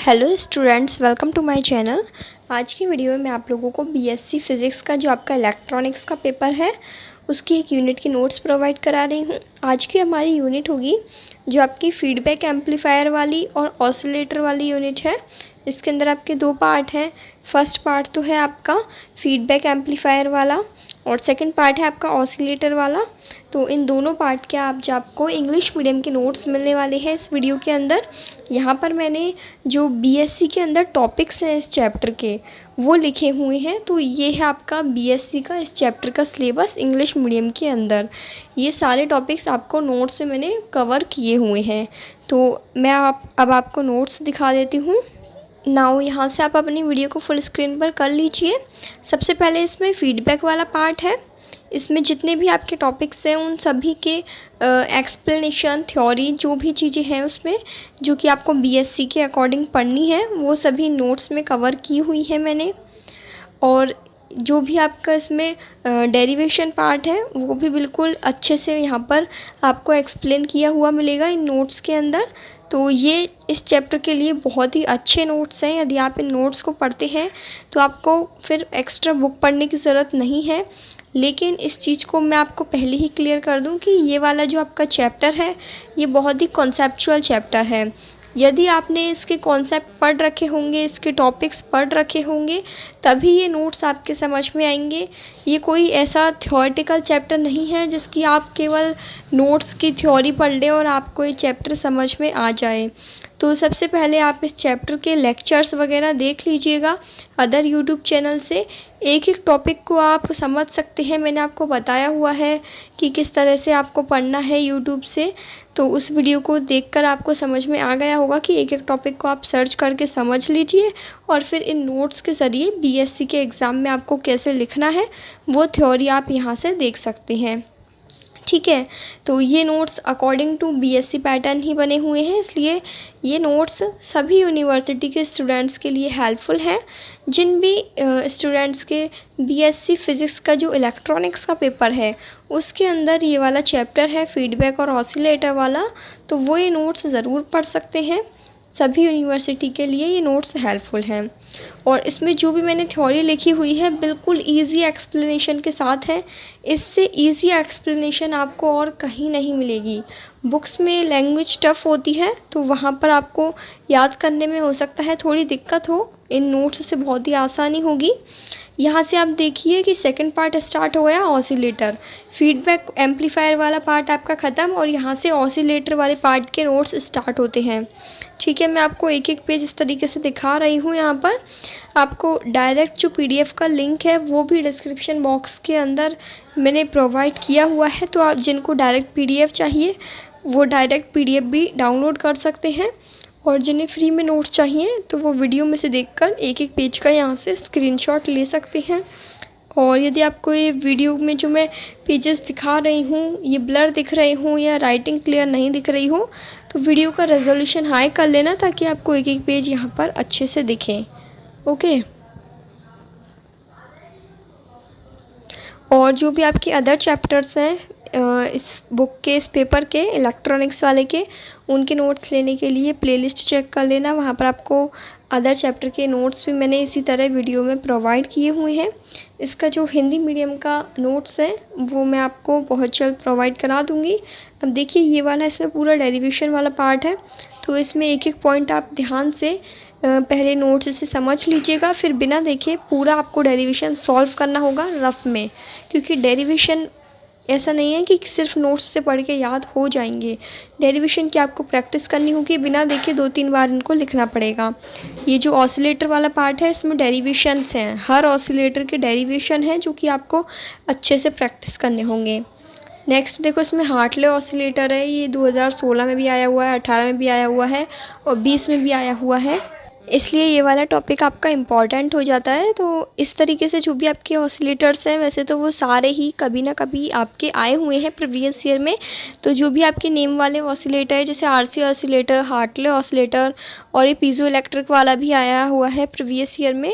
Hello students, welcome to my channel. आज की video में मैं आप लोगों को बीएससी फिज़िक्स का जो आपका इलेक्ट्रॉनिक्स का पेपर है उसकी एक यूनिट की नोट्स प्रोवाइड करा रही हूँ। आज की हमारी यूनिट होगी जो आपकी फीडबैक एम्पलीफायर वाली और ऑसिलेटर वाली यूनिट है। इसके अंदर आपके दो पार्ट हैं। फर्स्ट पार्ट तो है आपका फीडबैक एम्पलीफायर वाला और सेकंड पार्ट है आपका ऑसिलेटर वाला। तो इन दोनों पार्ट के आपको इंग्लिश मीडियम के नोट्स मिलने वाले हैं इस वीडियो के अंदर। यहाँ पर मैंने जो बीएससी के अंदर टॉपिक्स हैं इस चैप्टर के वो लिखे हुए हैं। तो ये है आपका बीएससी का इस चैप्टर का सिलेबस इंग्लिश मीडियम के अंदर। ये सारे टॉपिक्स आपको नोट्स में मैंने कवर किए हुए हैं। तो मैं अब आपको नोट्स दिखा देती हूँ। नाउ यहाँ से आप अपनी वीडियो को फुल स्क्रीन पर कर लीजिए। सबसे पहले इसमें फीडबैक वाला पार्ट है। इसमें जितने भी आपके टॉपिक्स हैं उन सभी के एक्सप्लेनेशन, थ्योरी, जो भी चीज़ें हैं उसमें जो कि आपको बीएससी के अकॉर्डिंग पढ़नी है वो सभी नोट्स में कवर की हुई है मैंने। और जो भी आपका इसमें डेरिवेशन पार्ट है वो भी बिल्कुल अच्छे से यहाँ पर आपको एक्सप्लेन किया हुआ मिलेगा इन नोट्स के अंदर। तो ये इस चैप्टर के लिए बहुत ही अच्छे नोट्स हैं। यदि आप इन नोट्स को पढ़ते हैं तो आपको फिर एक्स्ट्रा बुक पढ़ने की ज़रूरत नहीं है। लेकिन इस चीज़ को मैं आपको पहले ही क्लियर कर दूं कि ये वाला जो आपका चैप्टर है ये बहुत ही कॉन्सेप्चुअल चैप्टर है। यदि आपने इसके कॉन्सेप्ट पढ़ रखे होंगे, इसके टॉपिक्स पढ़ रखे होंगे, तभी ये नोट्स आपके समझ में आएंगे। ये कोई ऐसा थ्योरेटिकल चैप्टर नहीं है जिसकी आप केवल नोट्स की थ्योरी पढ़ लें और आपको ये चैप्टर समझ में आ जाए। तो सबसे पहले आप इस चैप्टर के लेक्चर्स वगैरह देख लीजिएगा अदर यूट्यूब चैनल से। एक एक टॉपिक को आप समझ सकते हैं। मैंने आपको बताया हुआ है कि किस तरह से आपको पढ़ना है यूट्यूब से। तो उस वीडियो को देखकर आपको समझ में आ गया होगा कि एक एक टॉपिक को आप सर्च करके समझ लीजिए और फिर इन नोट्स के ज़रिए बीएससी के एग्ज़ाम में आपको कैसे लिखना है वो थ्योरी आप यहाँ से देख सकते हैं। ठीक है, तो ये notes according to BSc pattern ही बने हुए हैं, इसलिए ये नोट्स सभी यूनिवर्सिटी के स्टूडेंट्स के लिए हेल्पफुल है। जिन भी स्टूडेंट्स के बीएससी फिज़िक्स का जो इलेक्ट्रॉनिक्स का पेपर है उसके अंदर ये वाला चैप्टर है फीडबैक और ऑसिलेटर वाला, तो वो ये नोट्स ज़रूर पढ़ सकते हैं। सभी यूनिवर्सिटी के लिए ये नोट्स हेल्पफुल हैं। और इसमें जो भी मैंने थ्योरी लिखी हुई है बिल्कुल इजी एक्सप्लेनेशन के साथ है। इससे इजी एक्सप्लेनेशन आपको और कहीं नहीं मिलेगी। बुक्स में लैंग्वेज टफ़ होती है तो वहाँ पर आपको याद करने में हो सकता है थोड़ी दिक्कत हो, इन नोट्स से बहुत ही आसानी होगी। यहाँ से आप देखिए कि सेकंड पार्ट स्टार्ट हो गया ऑसिलेटर। फीडबैक एम्पलीफायर वाला पार्ट आपका ख़त्म और यहाँ से ऑसिलेटर वाले पार्ट के नोट्स स्टार्ट होते हैं। ठीक है, मैं आपको एक एक पेज इस तरीके से दिखा रही हूँ। यहाँ पर आपको डायरेक्ट जो पीडीएफ का लिंक है वो भी डिस्क्रिप्शन बॉक्स के अंदर मैंने प्रोवाइड किया हुआ है। तो आप जिनको डायरेक्ट पीडीएफ चाहिए वो डायरेक्ट पीडीएफ भी डाउनलोड कर सकते हैं और जिन्हें फ्री में नोट्स चाहिए तो वो वीडियो में से देखकर एक एक पेज का यहाँ से स्क्रीनशॉट ले सकते हैं। और यदि आपको ये वीडियो में जो मैं पेजेस दिखा रही हूँ ये ब्लर दिख रहे हों या राइटिंग क्लियर नहीं दिख रही हो तो वीडियो का रेजोल्यूशन हाई कर लेना ताकि आपको एक एक पेज यहाँ पर अच्छे से दिखे। ओके, और जो भी आपके अदर चैप्टर्स हैं इस बुक के, इस पेपर के, इलेक्ट्रॉनिक्स वाले के, उनके नोट्स लेने के लिए प्लेलिस्ट चेक कर लेना। वहाँ पर आपको अदर चैप्टर के नोट्स भी मैंने इसी तरह वीडियो में प्रोवाइड किए हुए हैं। इसका जो हिंदी मीडियम का नोट्स है वो मैं आपको बहुत जल्द प्रोवाइड करा दूँगी। अब देखिए ये वाला इसमें पूरा डेरिवेशन वाला पार्ट है तो इसमें एक एक पॉइंट आप ध्यान से पहले नोट्स से समझ लीजिएगा, फिर बिना देखे पूरा आपको डेरिवेशन सॉल्व करना होगा रफ में। क्योंकि डेरिवेशन ऐसा नहीं है कि सिर्फ नोट्स से पढ़ के याद हो जाएंगे। डेरिवेशन की आपको प्रैक्टिस करनी होगी, बिना देखे 2-3 बार इनको लिखना पड़ेगा। ये जो ऑसिलेटर वाला पार्ट है इसमें डेरिवेशंस हैं, हर ऑसिलेटर के डेरिवेशन हैं जो कि आपको अच्छे से प्रैक्टिस करने होंगे। नेक्स्ट देखो इसमें हार्टले ऑसिलेटर है। ये 2016 में भी आया हुआ है, 18 में भी आया हुआ है और 20 में भी आया हुआ है, इसलिए ये वाला टॉपिक आपका इम्पॉर्टेंट हो जाता है। तो इस तरीके से जो भी आपके ऑसिलेटर्स हैं वैसे तो वो सारे ही कभी ना कभी आपके आए हुए हैं प्रीवियस ईयर में। तो जो भी आपके नेम वाले ऑसिलेटर है जैसे आरसी ऑसिलेटर, हार्टले ऑसिलेटर और ये पीजो इलेक्ट्रिक वाला भी आया हुआ है प्रीवियस ईयर में।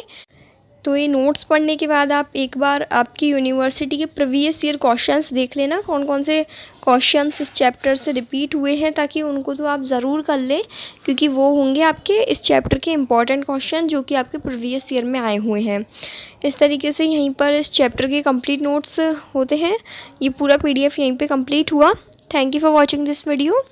तो ये नोट्स पढ़ने के बाद आप एक बार आपकी यूनिवर्सिटी के प्रीवियस ईयर क्वेश्चंस देख लेना, कौन कौन से क्वेश्चंस इस चैप्टर से रिपीट हुए हैं, ताकि उनको तो आप ज़रूर कर लें, क्योंकि वो होंगे आपके इस चैप्टर के इम्पॉर्टेंट क्वेश्चन जो कि आपके प्रीवियस ईयर में आए हुए हैं। इस तरीके से यहीं पर इस चैप्टर के कंप्लीट नोट्स होते हैं। ये पूरा PDF यहीं पर कंप्लीट हुआ। Thank you for watching this video.